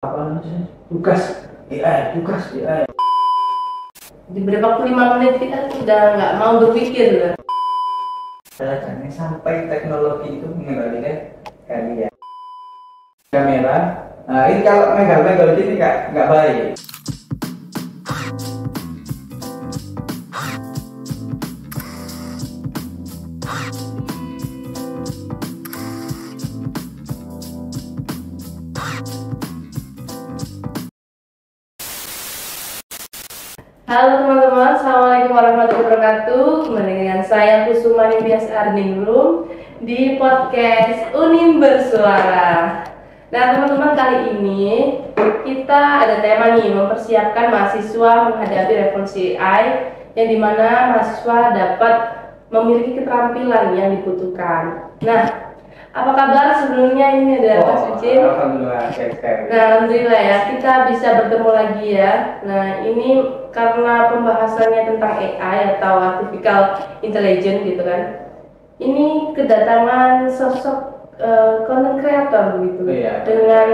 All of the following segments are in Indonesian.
Apa namanya, tugas tugas AI. Diberi waktu 5 menit kita sudah nggak mau berpikir. Jangan sampai teknologi itu mengendalikan kalian. Kamera, nah ini kalau megal-megal gini nggak baik. Halo teman-teman, assalamualaikum warahmatullahi wabarakatuh. Kembali dengan saya Kusuma Nindya Ardingrum di podcast Unim Bersuara. Nah teman-teman, kali ini kita ada tema nih, mempersiapkan mahasiswa menghadapi revolusi AI, yang dimana mahasiswa dapat memiliki keterampilan yang dibutuhkan. Nah, apa kabar sebelumnya? Ini ada Mas Ucin. Alhamdulillah, Nah, alhamdulillah ya, kita bisa bertemu lagi ya. Nah, ini karena pembahasannya tentang AI atau artificial intelligence gitu kan. Ini kedatangan sosok content creator gitu, Iya. dengan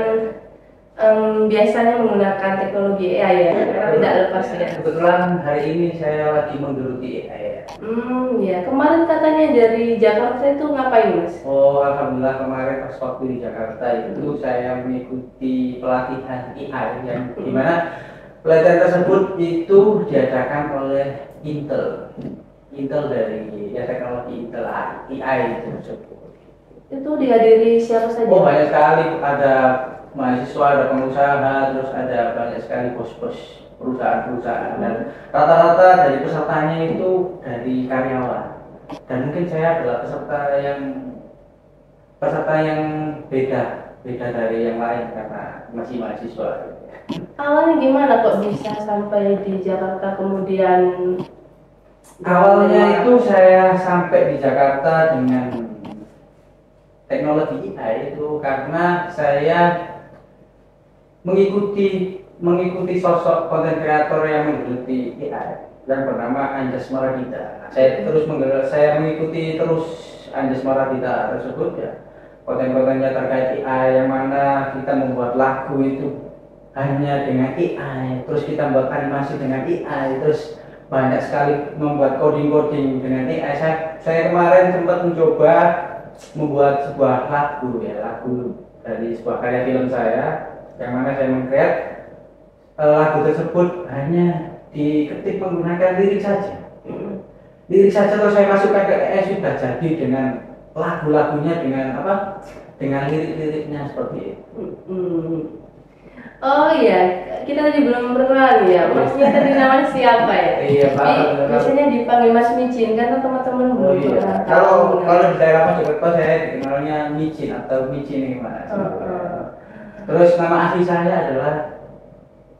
biasanya menggunakan teknologi AI ya, karena tidak lepas ya. Kebetulan hari ini saya lagi menggeluti AI ya. Ya, kemarin katanya dari Jakarta itu ngapain Mas? Oh, alhamdulillah kemarin pas waktu di Jakarta itu saya mengikuti pelatihan AI yang dimana pelatihan tersebut itu diadakan oleh Intel dari teknologi Intel AI tersebut. Itu dihadiri siapa saja? Oh, banyak sekali, ada mahasiswa, ada pengusaha, terus ada banyak sekali bos-bos perusahaan-perusahaan, dan rata-rata dari pesertanya itu dari karyawan. Dan mungkin saya adalah peserta yang beda dari yang lain karena masih mahasiswa. Awalnya gimana kok bisa sampai di Jakarta, kemudian Awalnya itu saya sampai di Jakarta dengan teknologi AI itu karena saya mengikuti sosok konten kreator yang menggeluti AI yang bernama Anjas Maradita. Saya mengikuti terus Anjas Maradita tersebut ya. Konten-kontennya terkait AI, yang mana kita membuat lagu itu hanya dengan AI, terus kita membuat animasi dengan AI, terus banyak sekali membuat coding dengan AI. Saya kemarin sempat mencoba membuat sebuah lagu dari sebuah karya film saya, yang mana saya meng-create lagu tersebut hanya diketik menggunakan lirik saja. Terus saya masukkan ke AI, sudah jadi dengan lagu-lagunya, dengan lirik-liriknya seperti itu. Oh iya, kita tadi belum perkenalan ya. Masnya tadi namanya siapa ya? Iya, Pak. Biasanya dipanggil Mas Micin karena teman-teman belum pernah tahu. Kalau di daerah Mojokerto saya dikenalnya Micin atau Micin gimana? Terus nama asli saya adalah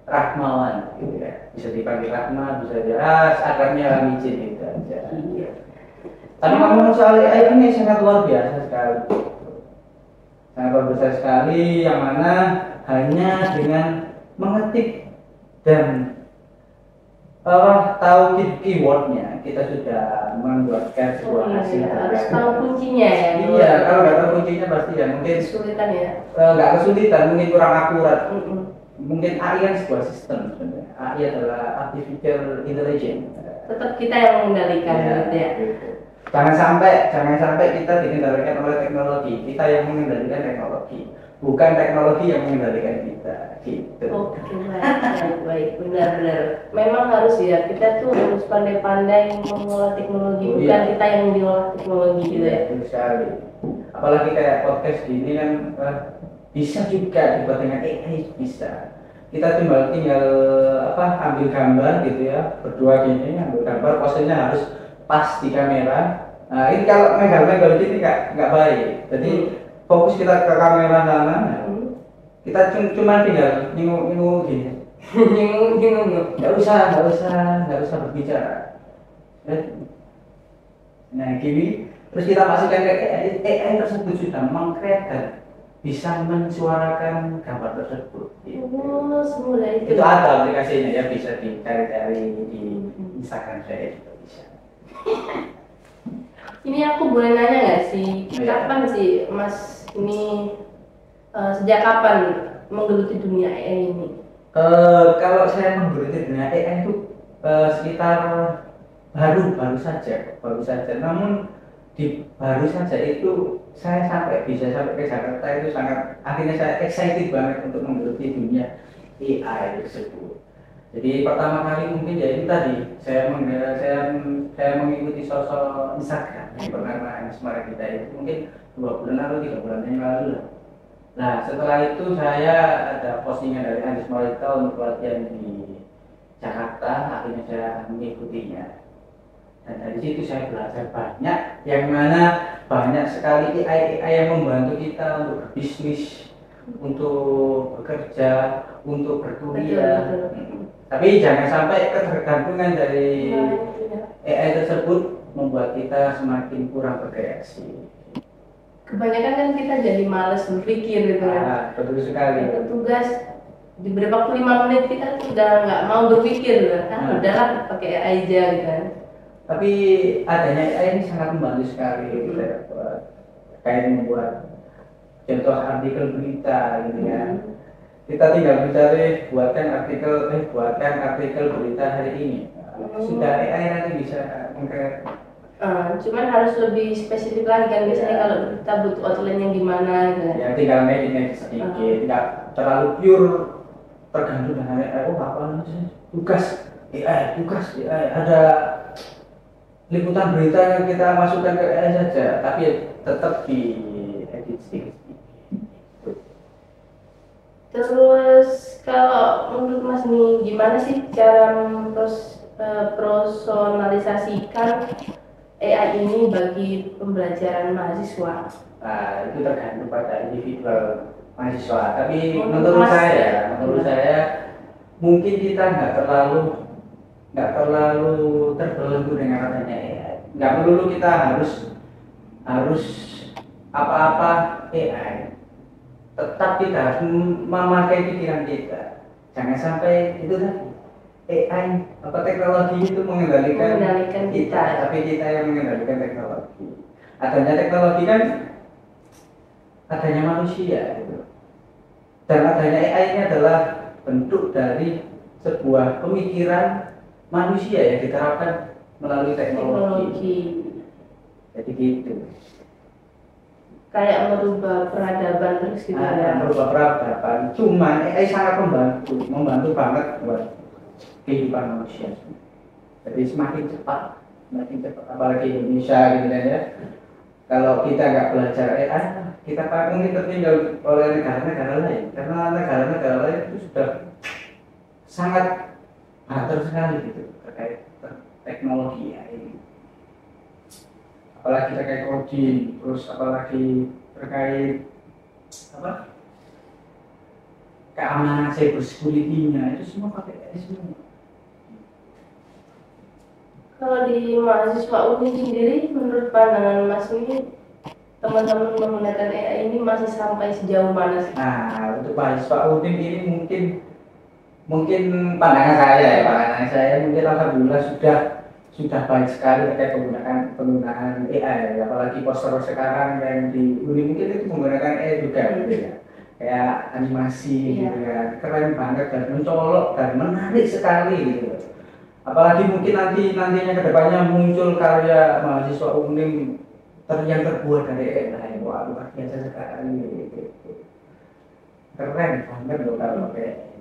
Rahmawan, gitu ya. Bisa dipanggil Rahma, bisa akarnya Micin gitu aja. Iya. Tapi ngomong soal AI ini sangat luar biasa sekali, yang mana hanya dengan mengetik dan tahu keywordnya kita sudah membuatkan sebuah hasil. Harus tahu kuncinya ya. Iya, kalau nggak tahu kuncinya pasti ya mungkin kesulitan ya. Nggak kesulitan, mungkin kurang akurat. Mungkin AI kan sebuah sistem sebenarnya. AI adalah artificial intelligence. Tetap kita yang mengendalikan gitu ya. Gitu. Jangan sampai kita dikendalikan oleh teknologi. Kita yang mengendalikan teknologi, bukan teknologi yang mengendalikan kita. Gitu. Oke, baik, benar. Memang harus ya, kita tuh harus pandai-pandai mengolah teknologi, bukan kita yang diolah teknologi gitu ya. Betul sekali. Apalagi kayak podcast gini kan bisa juga dibuat dengan AI, bisa. Kita tinggal ambil gambar gitu ya, berdua gini, ambil gambar, posenya harus pas di kamera. Nah, ini kalau megal-megal gini nggak baik. Jadi fokus kita ke kamera sana. Kita cuma tinggal nyenguk gini. Nyenguk. Nggak usah berbicara. Nah, gini. Terus kita masukkan ke AI tersebut sudah meng-create dan bisa mensuarakan gambar tersebut. Oh, semudah itu. Itu ada aplikasinya ya, bisa dicari-cari di Instagram saya juga bisa. Ini aku boleh nanya nggak sih, kapan sih Mas ini sejak kapan menggeluti dunia AI ini? Kalau saya menggeluti dunia AI itu sekitar baru saja. Namun baru saja itu saya bisa sampai ke Jakarta itu sangat, akhirnya saya excited banget untuk menggeluti dunia AI tersebut. Jadi pertama kali mungkin ya itu tadi saya mengikuti sosok Instagram yang bernama Anies Marakita itu mungkin 2 bulan atau 3 bulan yang lalu lah. Nah setelah itu saya ada postingan dari Anies Marakita untuk pelatihan di Jakarta, akhirnya saya mengikutinya. Dan dari situ saya belajar banyak, yang mana banyak sekali AI yang membantu kita untuk berbisnis, untuk bekerja, untuk berkuliah. Tapi jangan sampai ketergantungan dari AI tersebut membuat kita semakin kurang berkreasi. Kebanyakan kan kita jadi males berpikir gitu kan. Betul sekali. Tugas diberi waktu 5 menit kita tuh udah nggak mau berpikir kan. Udahlah pakai AI aja gitu kan. Tapi adanya AI ini sangat membantu sekali gitu ya, kayak membuat contoh artikel berita gitu ya. Kita tinggal mencari buatkan artikel berita hari ini. Sudah AI nanti bisa mengkreat. Cuman harus lebih spesifik lagi kan, biasanya kalau kita butuh outline yang gimana gitu kan. Ya tinggal edit sedikit, tidak terlalu pure tergantung dengan AI. Apa namanya? Tugas AI ada liputan berita yang kita masukkan ke AI saja, tapi tetap di edit sedikit. Terus kalau menurut Mas nih, gimana sih cara personalisasikan AI ini bagi pembelajaran mahasiswa? Nah, itu tergantung pada individual mahasiswa. Tapi menurut saya mungkin kita nggak terlalu terbelenggu dengan adanya AI. Nggak melulu kita harus apa-apa AI. Tetap kita harus memakai pikiran kita. Jangan sampai itu tadi AI atau teknologi itu mengendalikan kita, tapi kita yang mengendalikan teknologi. Adanya teknologi kan adanya manusia gitu. Dan adanya AI ini adalah bentuk dari sebuah pemikiran manusia yang diterapkan melalui teknologi. Jadi gitu. Kayak merubah peradaban terus gitu ya. Merubah peradaban. Cuman AI sangat membantu banget buat kehidupan manusia. Jadi semakin cepat, apalagi Indonesia gitu ya. Kalau kita nggak belajar AI, kita mungkin tertinggal oleh negara-negara lain. Karena negara-negara lain itu sudah sangat atur sekali gitu terkait teknologi AI. Apalagi terkait coding, terus apalagi terkait keamanan cyber security-nya, itu semua pakai AI semua. Kalau di mahasiswa UNI sendiri, menurut pandangan Mas ini, teman-teman menggunakan AI ini masih sampai sejauh mana sih? Nah, untuk mahasiswa UNI ini mungkin pandangan saya mungkin alhamdulillah sudah baik sekali terkait penggunaan AI, apalagi poster sekarang yang di Uni mungkin itu menggunakan AI juga gitu ya, kayak animasi gitu ya, keren banget dan mencolok dan menarik sekali gitu. Apalagi mungkin nantinya kedepannya muncul karya mahasiswa Unim yang terbuat dari AI, wah luar biasa sekali gitu. Keren banget loh kalau pakai.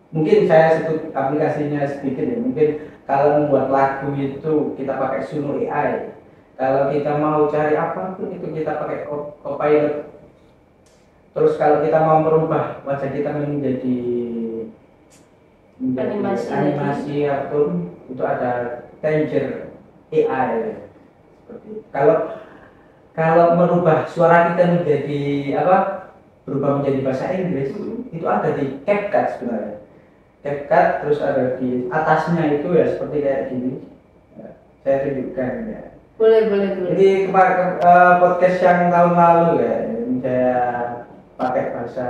Mungkin saya sebut aplikasinya sedikit ya. Mungkin kalau membuat lagu itu kita pakai Suno AI. Kalau kita mau cari apapun itu kita pakai Copilot. Terus kalau kita mau merubah wajah kita menjadi animasi atau itu ada Tanger AI. Seperti kalau merubah suara kita menjadi berubah menjadi bahasa Inggris itu ada di CapCut sebenarnya. CapCut terus ada di atasnya itu ya seperti kayak gini. Saya tunjukkan ya. Boleh. Jadi podcast yang tahun lalu ya, ini saya pakai bahasa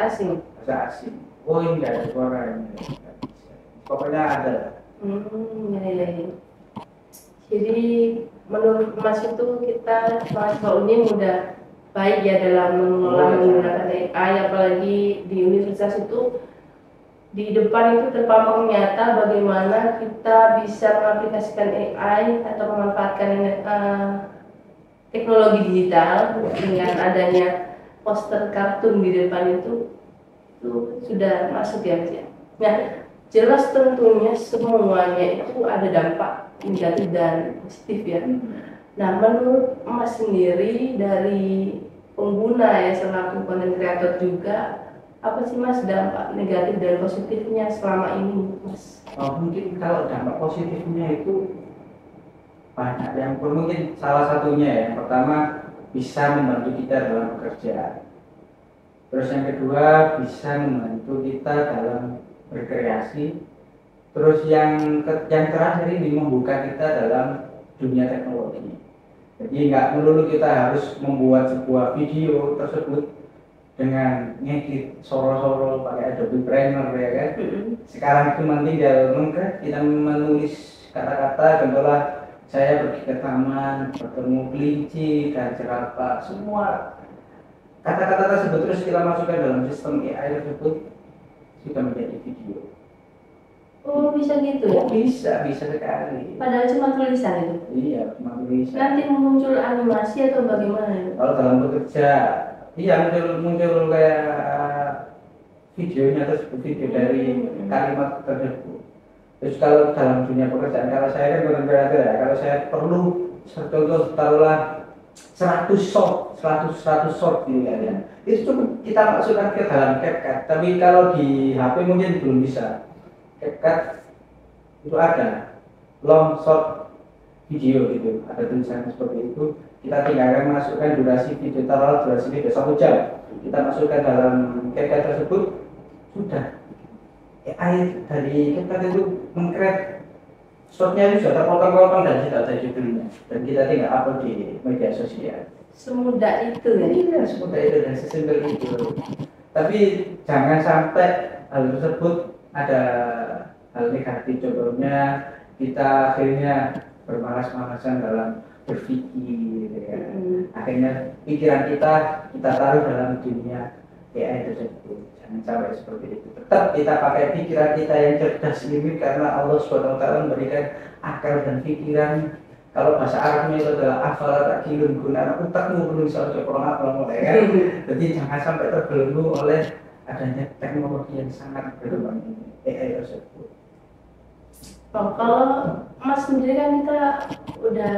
asing. Bahasa asing. Oh ini nggak ada suaranya. Pokoknya ada. Ya. Jadi menurut Mas itu kita mahasiswa UNIM udah baik ya dalam mengelola menggunakan AI, apalagi di universitas itu di depan itu terpampang nyata bagaimana kita bisa mengaplikasikan AI atau memanfaatkan teknologi digital dengan adanya poster kartun di depan itu sudah masuk ya Mas ya. Nah, jelas tentunya semuanya itu ada dampak negatif dan positif ya. Nah, menurut Mas sendiri dari pengguna ya selaku content creator juga, apa sih Mas dampak negatif dan positifnya selama ini Mas? Mungkin kalau dampak positifnya itu banyak. Yang mungkin salah satunya yang pertama bisa membantu kita dalam bekerja. Terus yang kedua bisa membantu kita dalam berkreasi. Terus yang terakhir ini membuka kita dalam dunia teknologi. Jadi nggak melulu kita harus membuat sebuah video tersebut dengan ngedit soro-soro pakai Adobe Premiere ya kan. Sekarang cuma tinggal kita menulis kata-kata, contohlah saya pergi ke taman, bertemu kelinci dan jerapah, semua kata-kata tersebut terus kita masukkan dalam sistem AI tersebut sudah menjadi video. Oh bisa gitu ya? Bisa sekali. Padahal cuma tulisan itu? Iya, cuma tulisan. Nanti muncul animasi atau bagaimana? Kalau dalam bekerja, iya muncul kayak videonya tersebut, video dari kalimat tersebut. Terus kalau dalam dunia pekerjaan, kalau saya kan content creator ya, kalau saya perlu contoh taruhlah 100 short gitu kan ya. Itu cuma kita masukkan ke dalam CapCut. Tapi kalau di HP mungkin belum bisa. CapCut itu ada long short video gitu, ada tulisan seperti itu. Kita tinggalkan masukkan durasi video, taruh durasi video 1 jam. Kita masukkan dalam CapCut tersebut, sudah. AI dari CapCut itu meng-create shotnya itu sudah terpotong-potong dan tidak ada judulnya. Dan kita tinggal upload di media sosial. Semudah itu ya? Iya, semudah itu dan sesimpel itu. Tapi jangan sampai hal tersebut ada hal negatif, contohnya kita akhirnya bermalas-malasan dalam berpikir ya. Akhirnya pikiran kita taruh dalam dunia AI tersebut. Jangan sampai seperti itu. Tetap kita pakai pikiran kita yang cerdas ini karena Allah SWT memberikan akal dan pikiran. Kalau bahasa Arabnya itu adalah afala takilun, guna otakmu belum bisa kurang apa ya kan. Jadi jangan sampai terbelenggu oleh adanya teknologi yang sangat berkembang ini, AI tersebut. Oh, kalau Mas sendiri kan kita udah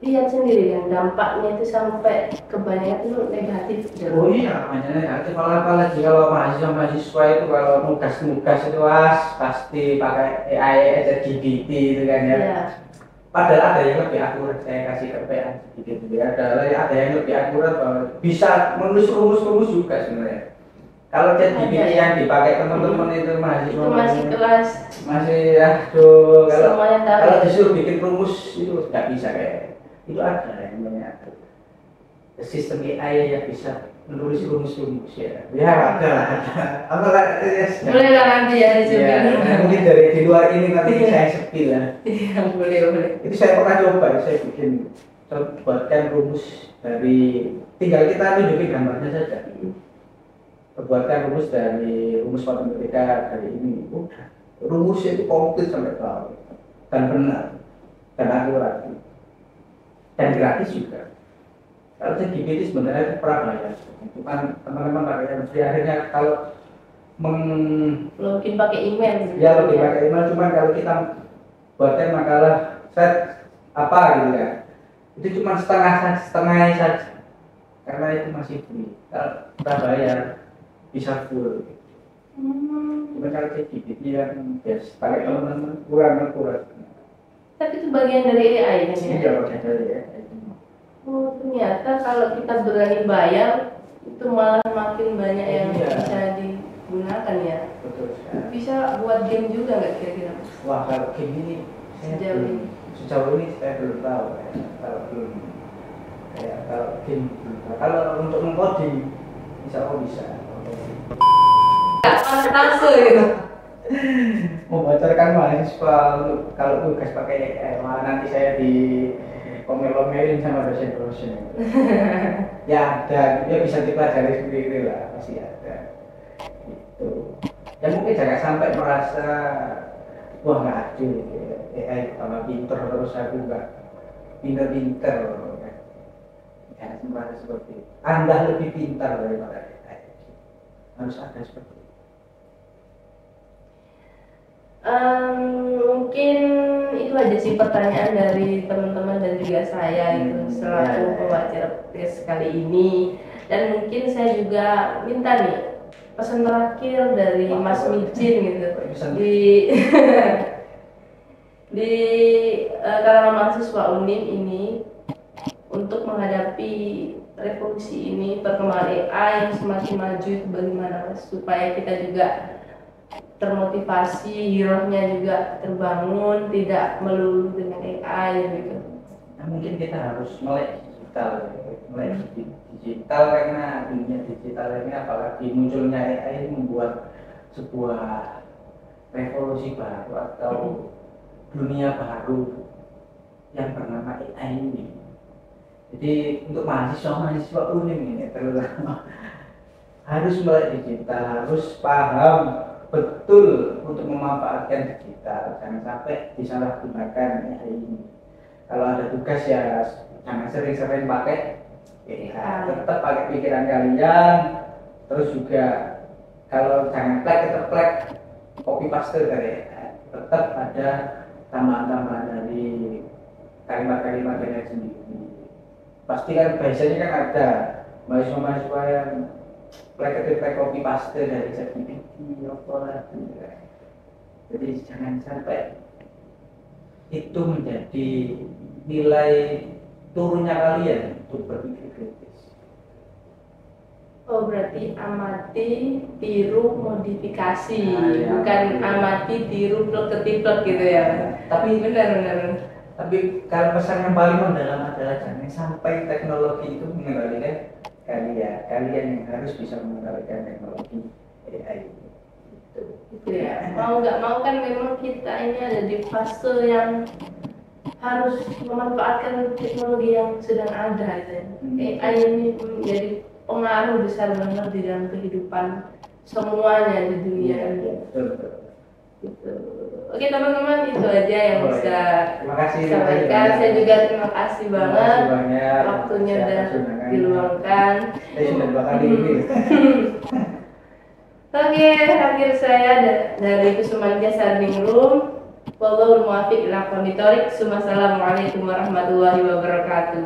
lihat sendiri yang dampaknya itu sampai kebanyakan itu negatif. Oh iya, banyak negatif. Apalagi kalau mahasiswa itu kalau nugas itu pasti pakai AI aja GPT itu kan ya. Yeah. Padahal ada yang lebih akurat, saya kasih kerjaan sedikit ya. Ada yang lebih akurat bahwa bisa menulis rumus-rumus juga sebenarnya. Kalau ChatGPT yang dipakai teman-teman itu mahasiswa itu masih kelas masih aduh kalau disuruh bikin rumus itu nggak bisa kayak itu. Ada yang namanya sistem AI yang bisa menulis rumus-rumus ya ada boleh lah nanti ya mungkin dari di luar ini nanti saya sepil lah. Iya boleh itu saya pernah coba, saya buatkan rumus dari tinggal kita tunjukin gambarnya saja. Buatkan rumus dari rumus matematika dari ini, udah rumusnya itu komplit sampai tahu dan benar dan akurat dan gratis juga. Kalau ChatGPT sebenarnya itu prabayar, itu kan teman-teman pakai yang free. Akhirnya kalau login pakai email ya login pakai email, cuman kalau kita buatkan makalah set apa gitu kan, itu cuma setengah saja karena itu masih free. Kalau prabayar bisa full. Cuma kalau ChatGPT yang biasa pakai teman-teman kurang. Tapi itu bagian dari AI kan ya? Iya, bagian dari AI. Oh ternyata kalau kita berani bayar itu malah makin banyak yang bisa digunakan ya. Betul. Bisa buat game juga nggak kira-kira? Wah kalau game ini sejauh ini saya belum tahu ya. Kalau game belum tahu. Kalau untuk mengcoding bisa. Langsung gitu. Membocorkan mahasiswa kalau tugas pakai AI, nanti saya komel-komelin sama dosen-dosen. Ya ada, ya bisa dipelajari sendiri lah, pasti ada. Gitu. Ya mungkin jangan sampai merasa wah nggak adil, AI tambah pinter terus aku nggak pinter-pinter. Ya, merasa seperti itu. Anda lebih pintar daripada AI. Harus ada seperti itu. Mungkin itu aja sih pertanyaan dari teman-teman dan juga saya itu selaku pembaca podcast kali ini. Dan mungkin saya juga minta nih pesan terakhir dari Mas Micin gitu di kalangan mahasiswa UNIM ini untuk menghadapi revolusi ini, perkembangan AI yang semakin maju itu bagaimana Mas, supaya kita juga termotivasi, girohnya juga terbangun, tidak melulu dengan AI gitu. Nah, mungkin kita harus melek digital karena dunia digital ini apalagi munculnya AI membuat sebuah revolusi baru atau dunia baru yang bernama AI ini. Jadi untuk mahasiswa UNIM ini terutama harus melek digital, harus paham betul untuk memanfaatkan digital, jangan sampai disalahgunakan AI ini. Kalau ada tugas ya jangan sering-sering pakai AI, tetap pakai pikiran kalian. Terus juga kalau jangan plek copy paste dari AI, tetap ada tambahan-tambahan dari kalimat-kalimat AI sendiri. Pasti kan biasanya kan ada mahasiswa yang plek copy paste dari ChatGPT apa lagi. Jadi jangan sampai itu menjadi nilai turunnya kalian untuk berpikir kritis. Oh berarti amati, tiru, modifikasi, bukan amati, tiru, plek gitu ya. Tapi benar. Tapi kalau pesan yang paling mendalam adalah jangan sampai teknologi itu mengendalikan kalian yang harus bisa mengendalikan teknologi AI gitu ya. Mau nggak mau kan memang kita ini ada di fase yang harus memanfaatkan teknologi yang sedang ada gitu. AI ini menjadi pengaruh besar banget di dalam kehidupan semuanya di dunia ini. Gitu. Oke teman-teman, itu aja yang bisa sampaikan. Saya juga terima kasih banget waktunya udah diluangkan. Oke, akhir saya dari Kusuman Jasa Ningrum. Wallahul muwaffiq ila aqwamit thoriq. Assalamualaikum warahmatullahi wabarakatuh.